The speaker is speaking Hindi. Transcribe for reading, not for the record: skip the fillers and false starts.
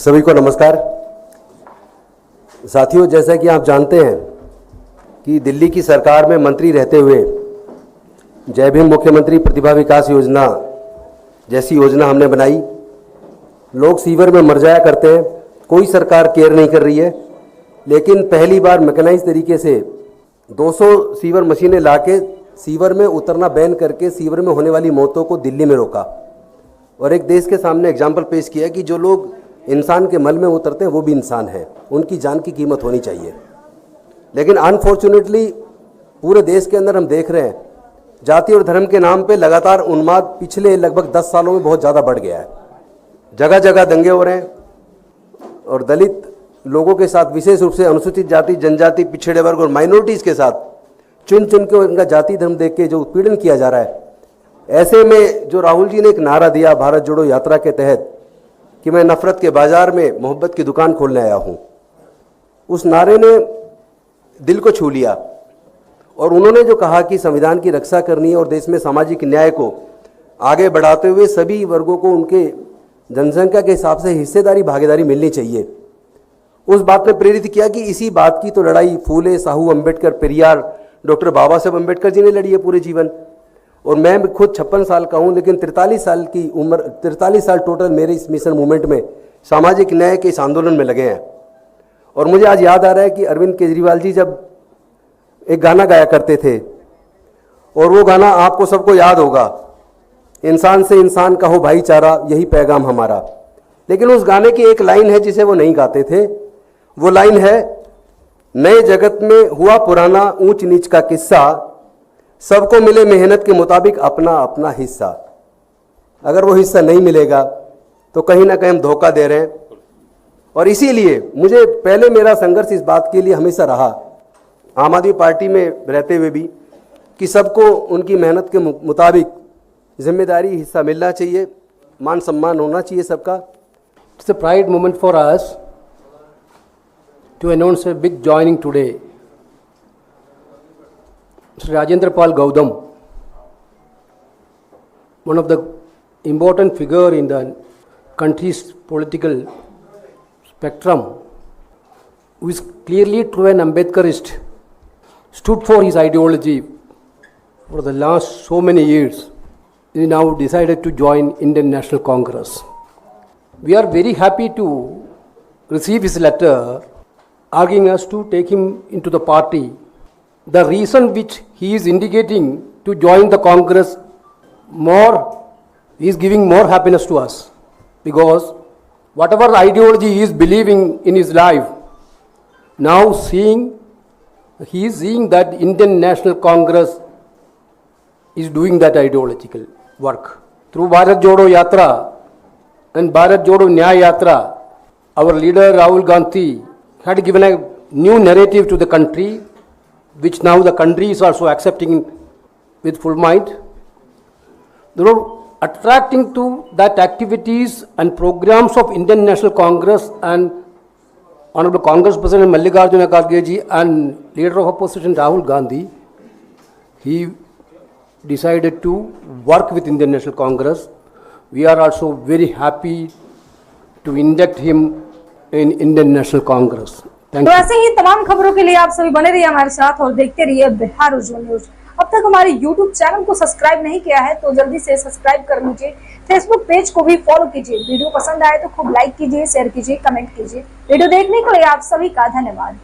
सभी को नमस्कार। साथियों, जैसा कि आप जानते हैं कि दिल्ली की सरकार में मंत्री रहते हुए जय भीम मुख्यमंत्री प्रतिभा विकास योजना जैसी योजना हमने बनाई। लोग सीवर में मर जाया करते हैं, कोई सरकार केयर नहीं कर रही है, लेकिन पहली बार मैकेनाइज तरीके से 200 सीवर मशीनें लाके सीवर में उतरना बैन करके सीवर में होने वाली मौतों को दिल्ली में रोका और एक देश के सामने एग्जाम्पल पेश किया कि जो लोग इंसान के मल में उतरते हैं वो भी इंसान हैं, उनकी जान की कीमत होनी चाहिए। लेकिन अनफॉर्चुनेटली पूरे देश के अंदर हम देख रहे हैं जाति और धर्म के नाम पे लगातार उन्माद पिछले लगभग 10 सालों में बहुत ज़्यादा बढ़ गया है। जगह जगह दंगे हो रहे हैं और दलित लोगों के साथ, विशेष रूप से अनुसूचित जाति, जनजाति, पिछड़े वर्ग और माइनॉरिटीज़ के साथ चुन चुन के उनका जाति धर्म देख के जो उत्पीड़न किया जा रहा है, ऐसे में जो राहुल जी ने एक नारा दिया भारत जोड़ो यात्रा के तहत कि मैं नफरत के बाजार में मोहब्बत की दुकान खोलने आया हूं, उस नारे ने दिल को छू लिया। और उन्होंने जो कहा कि संविधान की रक्षा करनी है और देश में सामाजिक न्याय को आगे बढ़ाते हुए सभी वर्गों को उनके जनसंख्या के हिसाब से हिस्सेदारी भागीदारी मिलनी चाहिए, उस बात ने प्रेरित किया कि इसी बात की तो लड़ाई फूले, साहू, अंबेडकर, पेरियार, डॉक्टर बाबा साहब अंबेडकर जी ने लड़ी है पूरे जीवन। और मैं खुद 56 साल का हूं, लेकिन 43 साल की उम्र, 43 साल टोटल मेरे इस मिशन मूवमेंट में, सामाजिक न्याय के इस आंदोलन में लगे हैं। और मुझे आज याद आ रहा है कि अरविंद केजरीवाल जी जब एक गाना गाया करते थे, और वो गाना आपको सबको याद होगा, इंसान से इंसान का हो भाईचारा, यही पैगाम हमारा। लेकिन उस गाने की एक लाइन है जिसे वो नहीं गाते थे, वो लाइन है, नए जगत में हुआ पुराना ऊंच नीच का किस्सा, सबको मिले मेहनत के मुताबिक अपना अपना हिस्सा। अगर वो हिस्सा नहीं मिलेगा तो कहीं ना कहीं हम धोखा दे रहे हैं। और इसीलिए मुझे पहले मेरा संघर्ष इस बात के लिए हमेशा रहा, आम आदमी पार्टी में रहते हुए भी, कि सबको उनकी मेहनत के मुताबिक जिम्मेदारी हिस्सा मिलना चाहिए, मान सम्मान होना चाहिए सबका। It's a pride moment for us to announce a big joining today. Mr. Rajendra Pal Gautam, one of the important figure in the country's political spectrum, who is clearly true an Ambedkarist, stood for his ideology for the last so many years. He now decided to join Indian National Congress. We are very happy to receive his letter asking us to take him into the party. The reason which he is indicating to join the Congress is giving more happiness to us, because whatever ideology he is believing in his life, now he is seeing that Indian National Congress is doing that ideological work. Through Bharat Jodo Yatra and Bharat Jodo Nyaya Yatra, our leader Rahul Gandhi had given a new narrative to the country, which now the country is also accepting with full mind. They are attracting to that activities and programs of Indian National Congress and Honorable Congress President Mallikarjuna Kharge ji and Leader of Opposition Rahul Gandhi. He decided to work with Indian National Congress. We are also very happy to induct him in Indian National Congress. तो ऐसे ही तमाम खबरों के लिए आप सभी बने रहिए हमारे साथ और देखते रहिए बिहार उज्जवल न्यूज। अब तक हमारे YouTube चैनल को सब्सक्राइब नहीं किया है तो जल्दी से सब्सक्राइब कर लीजिए। फेसबुक पेज को भी फॉलो कीजिए। वीडियो पसंद आए तो खूब लाइक कीजिए, शेयर कीजिए, कमेंट कीजिए। वीडियो देखने के लिए आप सभी का धन्यवाद।